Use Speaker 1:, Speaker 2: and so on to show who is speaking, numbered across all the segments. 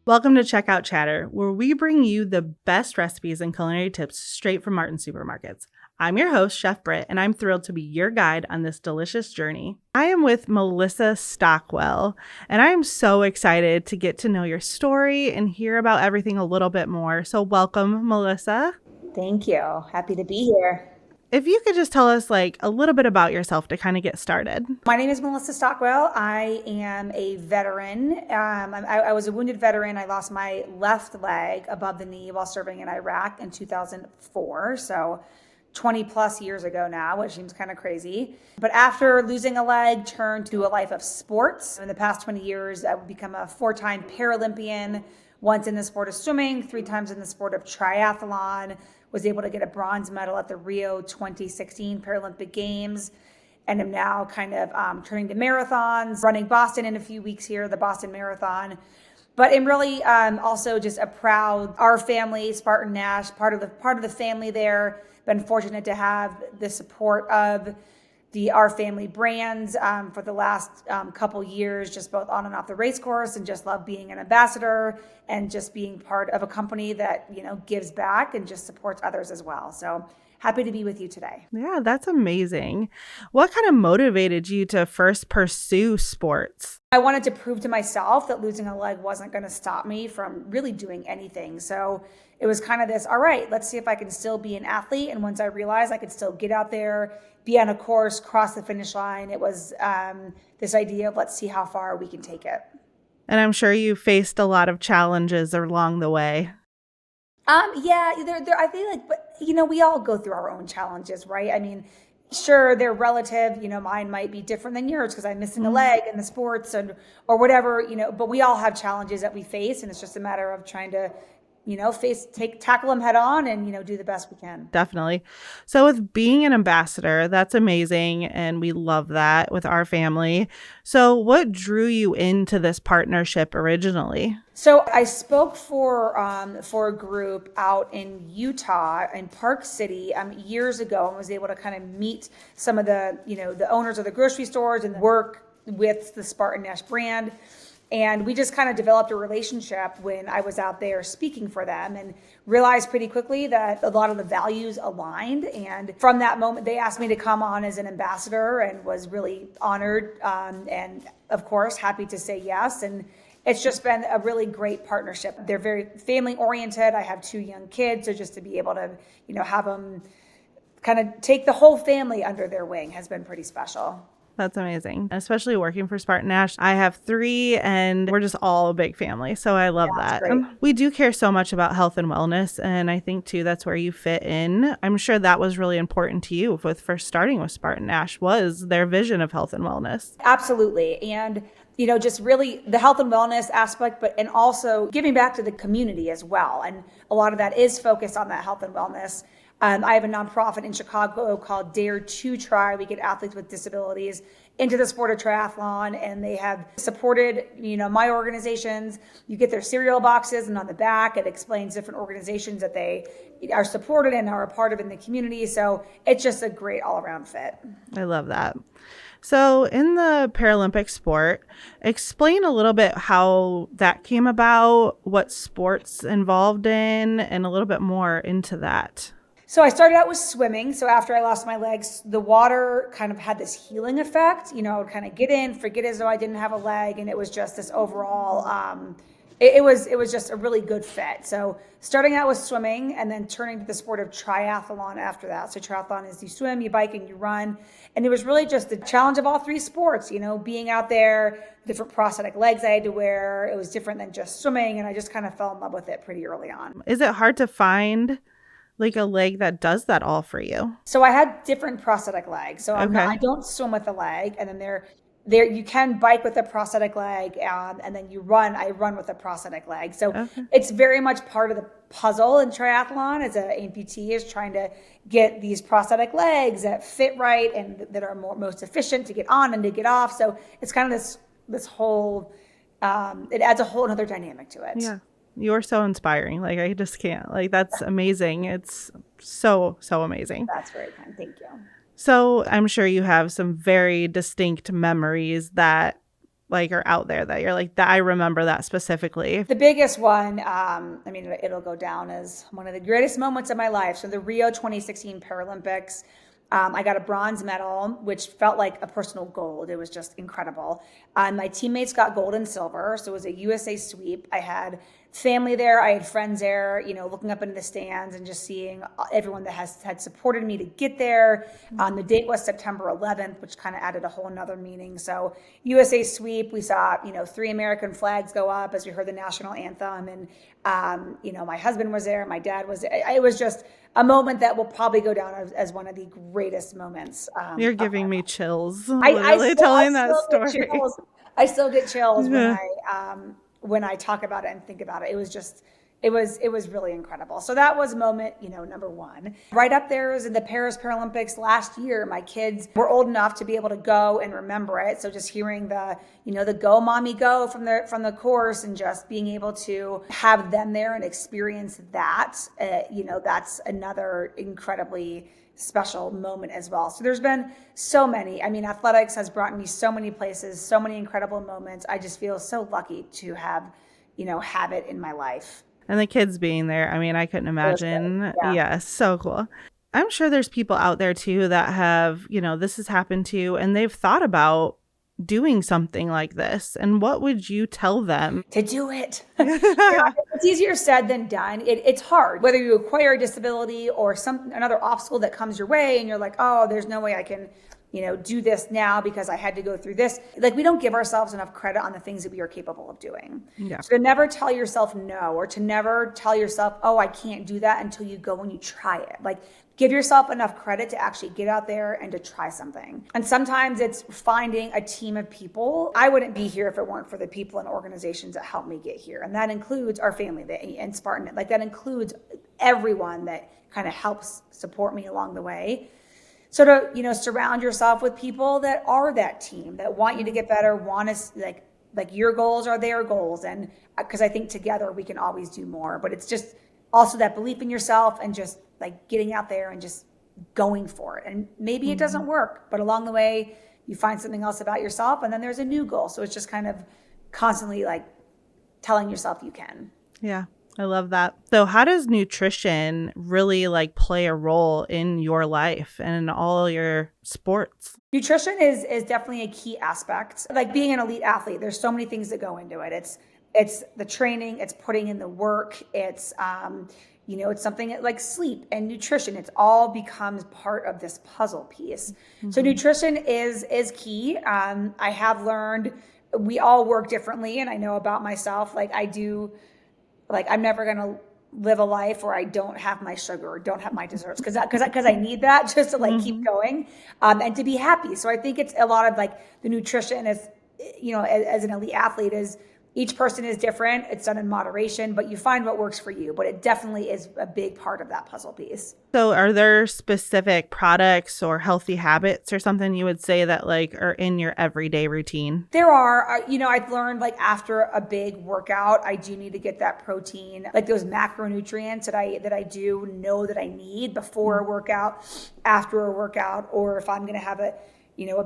Speaker 1: Welcome to Checkout Chatter, where we bring you the best recipes and culinary tips straight from Martin supermarkets. I'm your host, Chef Britt, and I'm thrilled to be your guide on this delicious journey. I am with Melissa Stockwell, and I am so excited to get to know your story and hear about everything a little bit more. So welcome, Melissa.
Speaker 2: Thank you. Happy to be here.
Speaker 1: If you could just tell us a little bit about yourself to kind of get started.
Speaker 2: My name is Melissa Stockwell. I am a veteran. I was a wounded veteran. I lost my left leg above the knee while serving in Iraq in 2004. So 20 plus years ago now, which seems kind of crazy. But after losing a leg, turned to a life of sports. In the past 20 years, I've become a 4-time Paralympian, once in the sport of swimming, 3 times in the sport of triathlon, was able to get a bronze medal at the Rio 2016 Paralympic Games, and am now kind of turning to marathons, running Boston in a few weeks here, the Boston Marathon. But I'm really also just a proud, our family, Spartan Nash, part of the family there. Been fortunate to have the support of our family brands for the last couple years, just both on and off the race course, and just love being an ambassador and just being part of a company that, gives back and just supports others as well. So happy to be with you today.
Speaker 1: Yeah, that's amazing. What kind of motivated you to first pursue sports?
Speaker 2: I wanted to prove to myself that losing a leg wasn't going to stop me from really doing anything. So it was kind of this, all right, let's see if I can still be an athlete. And once I realized I could still get out there, be on a course, cross the finish line, it was this idea of let's see how far we can take it.
Speaker 1: And I'm sure you faced a lot of challenges along the way.
Speaker 2: Yeah, I feel like, but we all go through our own challenges, right? I mean, sure, they're relative. Mine might be different than yours because I'm missing a leg in the sports or whatever. But we all have challenges that we face, and it's just a matter of trying to, tackle them head on and do the best we can.
Speaker 1: Definitely. So with being an ambassador, that's amazing, and we love that with our family. So what drew you into this partnership originally?
Speaker 2: So I spoke for a group out in Utah in Park City years ago, and was able to kind of meet some of the the owners of the grocery stores and work with the Spartan Nash brand. And we just kind of developed a relationship when I was out there speaking for them, and realized pretty quickly that a lot of the values aligned. And from that moment, they asked me to come on as an ambassador, and was really honored and of course happy to say yes. And it's just been a really great partnership. They're very family oriented. I have 2 young kids, so just to be able to have them kind of take the whole family under their wing has been pretty special.
Speaker 1: That's amazing. Especially working for Spartan Nash. I have 3 and we're just all a big family. So I love that. We do care so much about health and wellness. And I think too, that's where you fit in. I'm sure that was really important to you with first starting with Spartan Nash, was their vision of health and wellness.
Speaker 2: Absolutely. And just really the health and wellness aspect, and also giving back to the community as well. And a lot of that is focused on that health and wellness. I have a nonprofit in Chicago called Dare to Try. We get athletes with disabilities into the sport of triathlon, and they have supported, my organizations. You get their cereal boxes, and on the back, it explains different organizations that they are supported and are a part of in the community. So it's just a great all-around fit.
Speaker 1: I love that. So in the Paralympic sport, explain a little bit how that came about, what sports involved in, and a little bit more into that.
Speaker 2: So I started out with swimming. So after I lost my legs, the water kind of had this healing effect. I would kind of get in, forget as though I didn't have a leg. And it was just this overall, it was just a really good fit. So starting out with swimming, and then turning to the sport of triathlon after that. So triathlon is you swim, you bike, and you run. And it was really just the challenge of all 3 sports, being out there, different prosthetic legs I had to wear. It was different than just swimming. And I just kind of fell in love with it pretty early on.
Speaker 1: Is it hard to find a leg that does that all for you?
Speaker 2: So I had different prosthetic legs. So I don't swim with a leg, and then there you can bike with a prosthetic leg, and then I run with a prosthetic leg. So It's very much part of the puzzle in triathlon as an amputee, is trying to get these prosthetic legs that fit right and that are most efficient to get on and to get off. So it's kind of this whole, it adds a whole other dynamic to it.
Speaker 1: Yeah. You're so inspiring. I just can't. That's amazing. It's so amazing.
Speaker 2: That's very kind. Thank you.
Speaker 1: So I'm sure you have some very distinct memories that like are out there that you're like, that I remember that specifically?
Speaker 2: The biggest one, it'll go down as one of the greatest moments of my life. So the Rio 2016 Paralympics, I got a bronze medal, which felt like a personal gold. It was just incredible. My teammates got gold and silver. So it was a USA sweep. I had family there. I had friends there, looking up into the stands and just seeing everyone that had supported me to get there. The date was September 11th, which kind of added a whole nother meaning. So USA sweep, we saw, 3 American flags go up as we heard the national anthem. And, my husband was there. My dad was there. It was just a moment that will probably go down as one of the greatest moments.
Speaker 1: You're giving me chills.
Speaker 2: I
Speaker 1: telling that story.
Speaker 2: I still get chills when I talk about it and think about it. It was really incredible. So that was moment, number one. Right up there is in the Paris Paralympics last year. My kids were old enough to be able to go and remember it. So just hearing the go mommy go from the course and just being able to have them there and experience that, that's another incredibly special moment as well. So there's been so many. Athletics has brought me so many places, so many incredible moments. I just feel so lucky to have it in my life.
Speaker 1: And the kids being there, I couldn't imagine. Yeah, so cool. I'm sure there's people out there too that have, this has happened to, and they've thought about doing something like this. And what would you tell them?
Speaker 2: To do it. It's easier said than done. It's hard. Whether you acquire a disability or another obstacle that comes your way and you're like, oh, there's no way I can do this now because I had to go through this. Like, we don't give ourselves enough credit on the things that we are capable of doing.
Speaker 1: Yeah.
Speaker 2: So to never tell yourself no, or to never tell yourself, oh, I can't do that until you go and you try it. Like, give yourself enough credit to actually get out there and to try something. And sometimes it's finding a team of people. I wouldn't be here if it weren't for the people and organizations that helped me get here. And that includes our family and Spartan. Like, that includes everyone that kind of helps support me along the way. So to, surround yourself with people that are that team, that want you to get better, want to, like your goals are their goals. And because I think together we can always do more, but it's just also that belief in yourself and just like getting out there and just going for it. And maybe it doesn't work, but along the way you find something else about yourself and then there's a new goal. So it's just kind of constantly like telling yourself you can.
Speaker 1: Yeah. I love that. So how does nutrition really like play a role in your life and in all your sports?
Speaker 2: Nutrition is definitely a key aspect. Like being an elite athlete, there's so many things that go into it. It's the training, it's putting in the work, it's it's something like sleep and nutrition. It's all becomes part of this puzzle piece. Mm-hmm. So nutrition is key. I have learned we all work differently, and I know about myself. I'm never going to live a life where I don't have my sugar or don't have my desserts because I need that just to keep going and to be happy. So I think it's a lot of the nutrition as an elite athlete is each person is different. It's done in moderation, but you find what works for you. But it definitely is a big part of that puzzle piece.
Speaker 1: So are there specific products or healthy habits or something you would say that are in your everyday routine?
Speaker 2: There are. I've learned after a big workout, I do need to get that protein, those macronutrients that I do know that I need before a workout, after a workout, or if I'm going to have a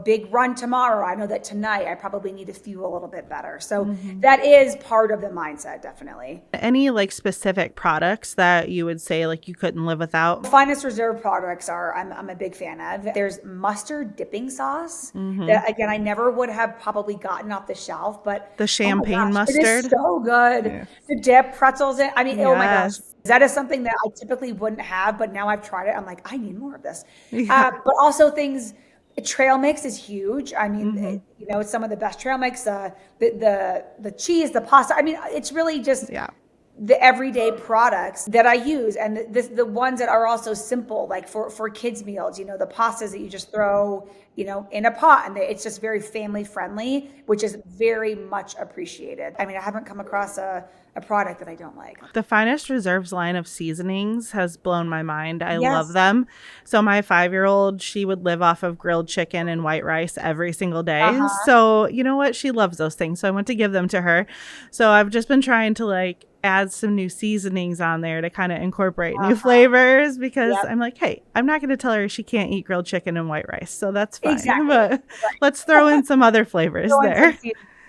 Speaker 2: big run tomorrow, I know that tonight I probably need to fuel a little bit better. So that is part of the mindset, definitely.
Speaker 1: Any specific products that you would say you couldn't live without?
Speaker 2: Finest Reserve products I'm a big fan of. There's mustard dipping sauce that, again, I never would have probably gotten off the shelf, but
Speaker 1: the champagne mustard.
Speaker 2: It is so good. Yeah. The dip, pretzels, oh my gosh. That is something that I typically wouldn't have, but now I've tried it. I'm like, I need more of this. Yeah. But also things. Trail mix is huge. It's some of the best trail mix. The cheese, the pasta. It's really just the everyday products that I use, and the ones that are also simple, for kids' meals. The pastas that you just throw, in a pot, and it's just very family friendly, which is very much appreciated. I haven't come across a product that I don't like.
Speaker 1: The Finest Reserves line of seasonings has blown my mind. I love them. So my 5-year-old, she would live off of grilled chicken and white rice every single day. So you know what? She loves those things. So I want to give them to her. So I've just been trying to add some new seasonings on there to kind of incorporate new flavors because I'm like, hey, I'm not going to tell her she can't eat grilled chicken and white rice. So that's fine. Exactly. But let's throw in some other flavors there.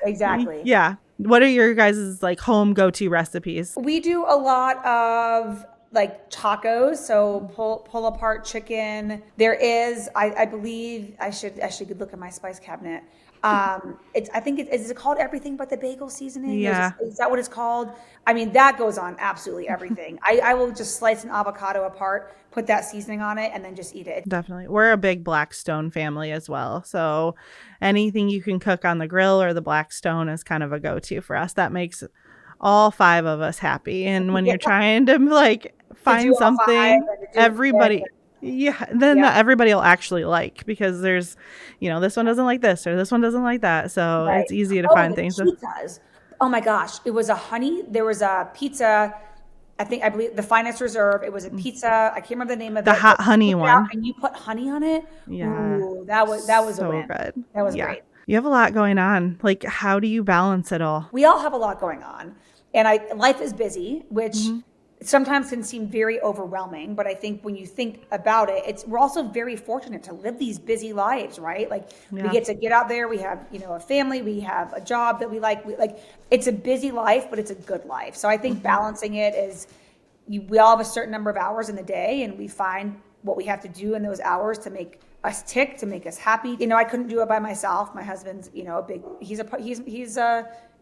Speaker 2: exactly.
Speaker 1: Yeah. What are your guys' like home go-to recipes?
Speaker 2: We do a lot of like tacos, so pull apart chicken. There is, I believe I should look at my spice cabinet. I think is it called everything but the bagel seasoning?
Speaker 1: Yeah.
Speaker 2: Is that what it's called? I mean, that goes on absolutely everything. I will just slice an avocado apart, put that seasoning on it, and then just eat it.
Speaker 1: Definitely. We're a big Blackstone family as well. So anything you can cook on the grill or the Blackstone is kind of a go-to for us. That makes all 5 of us happy. And when you're trying to like
Speaker 2: To do
Speaker 1: find
Speaker 2: all five
Speaker 1: something,
Speaker 2: and to do
Speaker 1: everybody, then
Speaker 2: yeah,
Speaker 1: everybody will actually like, because there's, this one doesn't like this or this one doesn't like that. So
Speaker 2: right.
Speaker 1: it's easy to
Speaker 2: Oh,
Speaker 1: find
Speaker 2: the
Speaker 1: things.
Speaker 2: pizzas. Oh my gosh, there was a pizza. I believe the Finest Reserve. It was a pizza. I can't remember the name of
Speaker 1: The
Speaker 2: it.
Speaker 1: hot
Speaker 2: but
Speaker 1: honey
Speaker 2: you put it out
Speaker 1: one.
Speaker 2: and you put honey on it.
Speaker 1: Yeah.
Speaker 2: Ooh, that was a
Speaker 1: So
Speaker 2: win.
Speaker 1: good.
Speaker 2: That was
Speaker 1: Yeah.
Speaker 2: great.
Speaker 1: You have a lot going on. Like, how do you balance it all?
Speaker 2: We all have a lot going on, and life is busy, which sometimes can seem very overwhelming. But I think when you think about it, we're also very fortunate to live these busy lives, right? Like we get to get out there. We have a family. We have a job that we like. It's a busy life, but it's a good life. So I think balancing it is. We all have a certain number of hours in the day, and we find what we have to do in those hours to make us tick, to make us happy. I couldn't do it by myself. My husband's, he's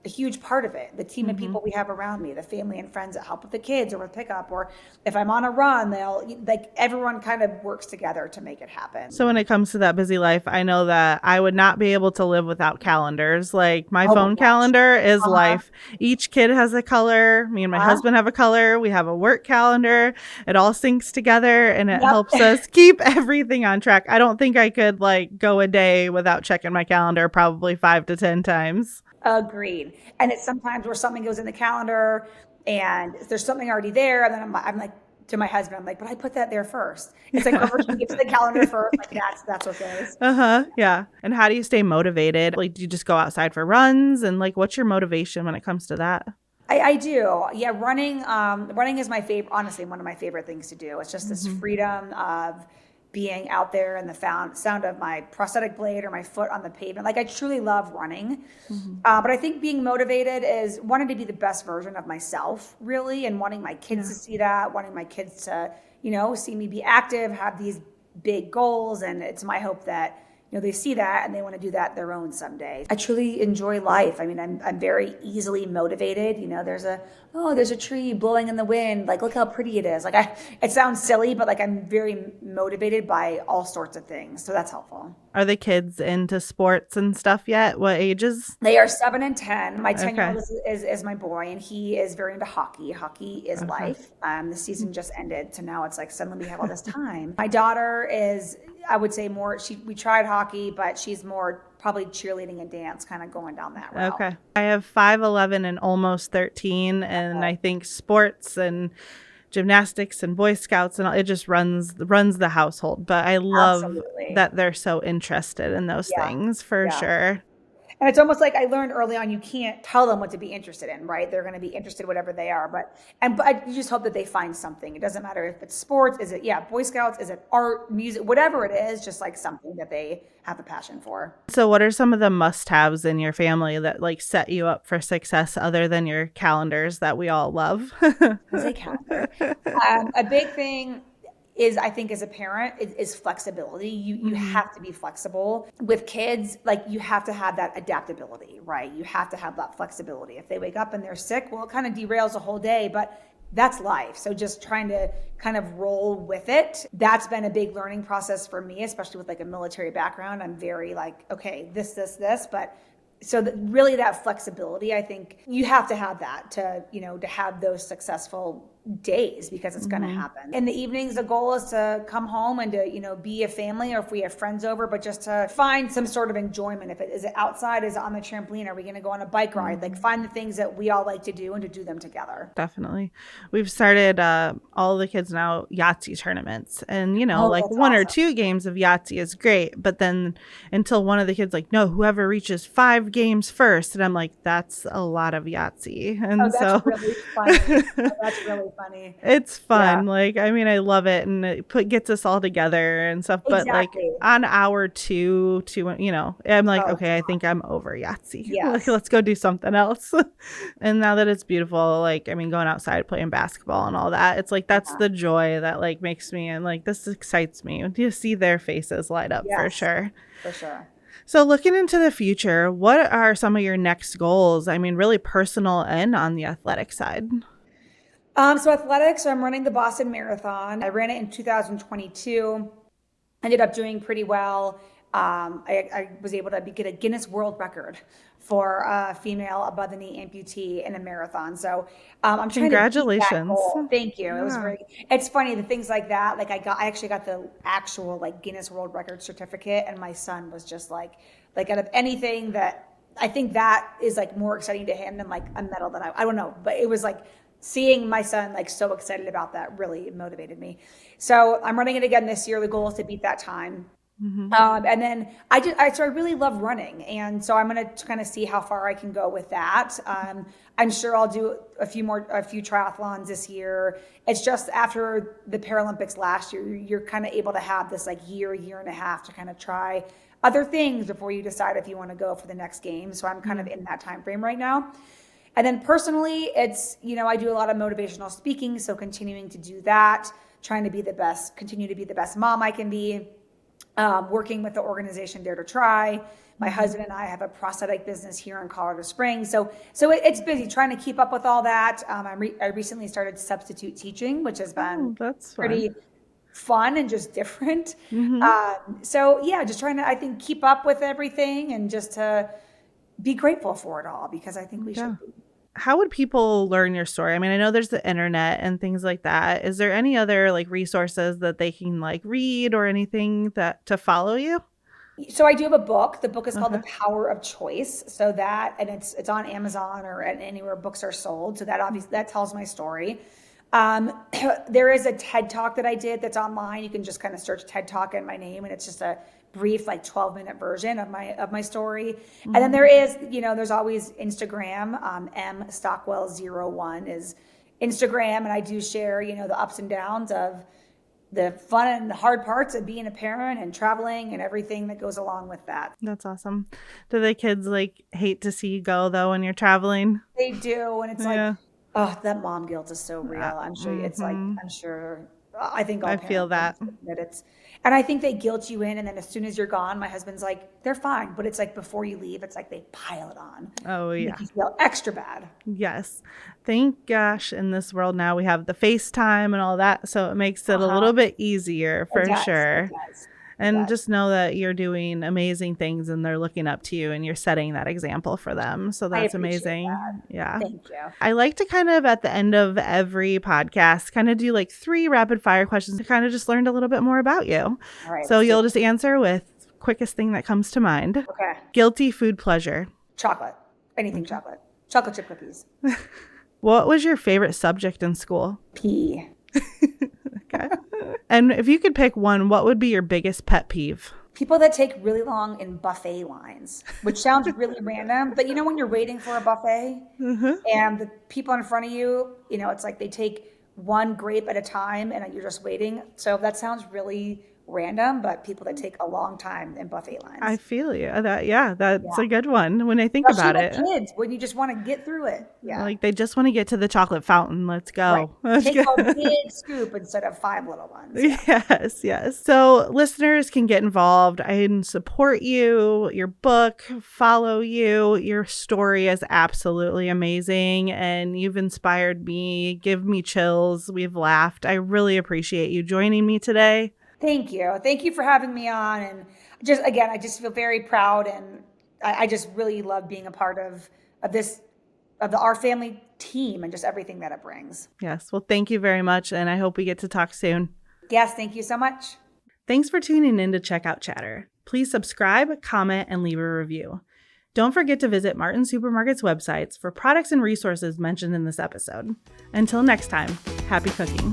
Speaker 2: a huge part of it. The team of people we have around me, the family and friends that help with the kids or with pickup, or if I'm on a run, everyone kind of works together to make it happen.
Speaker 1: So when it comes to that busy life, I know that I would not be able to live without calendars. Like my phone calendar is life. Each kid has a color. Me and my husband have a color. We have a work calendar. It all syncs together and it helps us keep everything on track. I don't think I could like go a day without checking my calendar probably 5 to 10 times.
Speaker 2: Agreed. And it's sometimes where something goes in the calendar and there's something already there. And then I'm like, to my husband, I'm like, but I put that there first. It's like, whoever can get to the calendar first, like that's what goes.
Speaker 1: Yeah. And how do you stay motivated? Like, do you just go outside for runs? And like, what's your motivation when it comes to that?
Speaker 2: I do. Yeah. Running is my favorite, honestly, one of my favorite things to do. It's just this freedom of being out there and the sound of my prosthetic blade or my foot on the pavement. Like I truly love running. But I think being motivated is wanting to be the best version of myself, really, and wanting my kids to see that, wanting my kids to, see me be active, have these big goals. And it's my hope that, they see that and they want to do that their own someday. I truly enjoy life. I mean, I'm very easily motivated. There's a tree blowing in the wind. Like, look how pretty it is. Like it sounds silly, but like I'm very motivated by all sorts of things. So that's helpful.
Speaker 1: Are the kids into sports and stuff yet? What ages?
Speaker 2: They are 7 and 10. My 10-year-old is my boy, and he is very into hockey. Hockey is life. The season just ended, so now it's like suddenly we have all this time. My daughter is, I would say, more. We tried hockey, but she's more probably cheerleading and dance, kind of going down that route.
Speaker 1: Okay. I have 5'11" and almost 13, and I think sports and gymnastics and Boy Scouts and all, it just runs the household. But I love that they're so interested in those things for sure.
Speaker 2: And it's almost like I learned early on, you can't tell them what to be interested in, right? They're going to be interested in whatever they are. But you just hope that they find something. It doesn't matter if it's sports, is it, Boy Scouts, is it art, music, whatever it is, just like something that they have a passion for.
Speaker 1: So what are some of the must-haves in your family that like set you up for success other than your calendars that we all love?
Speaker 2: A calendar. A big thing is, I think, as a parent, is flexibility. You have to be flexible with kids. Like you have to have that adaptability, right? You have to have that flexibility. If they wake up and they're sick, well, it kind of derails the whole day, but that's life. So just trying to kind of roll with it. That's been a big learning process for me, especially with like a military background. I'm very like, okay, this, but so really that flexibility, I think you have to have that to have those successful days, because it's going to happen. In the evenings, the goal is to come home and to, be a family, or if we have friends over, but just to find some sort of enjoyment. If it is it outside, is it on the trampoline? Are we going to go on a bike ride? Like find the things that we all like to do and to do them together.
Speaker 1: Definitely. We've started all the kids now Yahtzee tournaments, and like one or two games of Yahtzee is great, but then until one of the kids like, no, whoever reaches 5 games first, and I'm like, that's a lot of Yahtzee. And
Speaker 2: that's really funny. That's really funny.
Speaker 1: It's fun.
Speaker 2: Yeah.
Speaker 1: Like, I mean, I love it, and it gets us all together and stuff. But like
Speaker 2: Exactly.
Speaker 1: on hour two, I'm like,
Speaker 2: Oh, it's
Speaker 1: okay, I
Speaker 2: not.
Speaker 1: think I'm over Yahtzee. Like,
Speaker 2: Yes.
Speaker 1: let's go do something else. And now that it's beautiful, like, I mean, going outside playing basketball and all that, it's like that's
Speaker 2: Yeah.
Speaker 1: the joy that like makes me, and like this excites me. You see their faces light up for
Speaker 2: Yes,
Speaker 1: sure.
Speaker 2: for sure.
Speaker 1: So looking into the future, what are some of your next goals? I mean, really personal and on the athletic side.
Speaker 2: So athletics, I'm running the Boston Marathon. I ran it in 2022. Ended up doing pretty well. I was able to get a Guinness World Record for a female above the knee amputee in a marathon. So I'm trying to beat that
Speaker 1: Congratulations.
Speaker 2: goal. Thank you. It was
Speaker 1: Yeah.
Speaker 2: very. It's funny the things like that. Like I actually got the actual like Guinness World Record certificate, and my son was just like out of anything that I think that is like more exciting to him than like a medal that I don't know, but it was like seeing my son like so excited about that really motivated me. So I'm running it again this year. The goal is to beat that time.
Speaker 1: Mm-hmm.
Speaker 2: And then so I really love running. And so I'm going to kind of see how far I can go with that. I'm sure I'll do a few triathlons this year. It's just after the Paralympics last year, you're kind of able to have this like year and a half to kind of try other things before you decide if you want to go for the next game. So I'm kind of in that time frame right now. And then personally, it's, I do a lot of motivational speaking. So continuing to do that, trying to continue to be the best mom I can be, working with the organization Dare to Try. My husband and I have a prosthetic business here in Colorado Springs. So it's busy trying to keep up with all that. I recently started substitute teaching, which has been
Speaker 1: That's
Speaker 2: pretty fun and just different.
Speaker 1: Mm-hmm.
Speaker 2: Just trying to, I think, keep up with everything and just to be grateful for it all, because I think we should be.
Speaker 1: How would people learn your story? I mean, I know there's the internet and things like that. Is there any other like resources that they can like read or anything that to follow you?
Speaker 2: So I do have a book. The book is called The Power of Choice. So and it's on Amazon or anywhere books are sold. So that obviously that tells my story. There is a TED Talk that I did that's online. You can just kind of search TED Talk and my name, and it's just a brief like 12-minute version of my story. And then there is, there's always Instagram. M Stockwell 01 is Instagram, and I do share, the ups and downs of the fun and the hard parts of being a parent and traveling and everything that goes along with that.
Speaker 1: That's awesome. Do the kids like hate to see you go though when you're traveling?
Speaker 2: They do, and it's like, oh, that mom guilt is so real. I'm sure it's like, I think all
Speaker 1: I feel that.
Speaker 2: And I think they guilt you in, and then as soon as you're gone, my husband's like, they're fine. But it's like before you leave, it's like they pile it on.
Speaker 1: Oh, yeah.
Speaker 2: Make you feel extra bad.
Speaker 1: Yes. Thank gosh, in this world now we have the FaceTime and all that, so it makes it a little bit easier for sure.
Speaker 2: It does.
Speaker 1: And just know that you're doing amazing things and they're looking up to you and you're setting that example for them. So that's amazing.
Speaker 2: That.
Speaker 1: Yeah.
Speaker 2: Thank you.
Speaker 1: I like to kind of at the end of every podcast kind of do like 3 rapid fire questions to kind of just learn a little bit more about you.
Speaker 2: All right.
Speaker 1: So you'll just answer with quickest thing that comes to mind.
Speaker 2: Okay.
Speaker 1: Guilty food pleasure.
Speaker 2: Chocolate. Anything chocolate. Chocolate chip cookies.
Speaker 1: What was your favorite subject in school?
Speaker 2: Pee.
Speaker 1: Okay. And if you could pick one, what would be your biggest pet peeve?
Speaker 2: People that take really long in buffet lines, which sounds really random, but when you're waiting for a buffet and the people in front of you, it's like they take one grape at a time and you're just waiting. So that sounds really random, but people that take a long time in buffet lines.
Speaker 1: I feel you. That's a good one when I think about it.
Speaker 2: Kids, when you just want to get through it. Yeah.
Speaker 1: Like they just want to get to the chocolate fountain. Let's go.
Speaker 2: Right. Take a big scoop instead of 5 little ones.
Speaker 1: Yeah. Yes. So listeners can get involved. I can support you, your book, follow you. Your story is absolutely amazing and you've inspired me, give me chills. We've laughed. I really appreciate you joining me today.
Speaker 2: Thank you. Thank you for having me on. And I just feel very proud. And I just really love being a part of our family team and just everything that it brings.
Speaker 1: Yes. Well, thank you very much. And I hope we get to talk soon.
Speaker 2: Yes. Thank you so much.
Speaker 1: Thanks for tuning in to Checkout Chatter. Please subscribe, comment, and leave a review. Don't forget to visit Martin Supermarket's websites for products and resources mentioned in this episode. Until next time, happy cooking.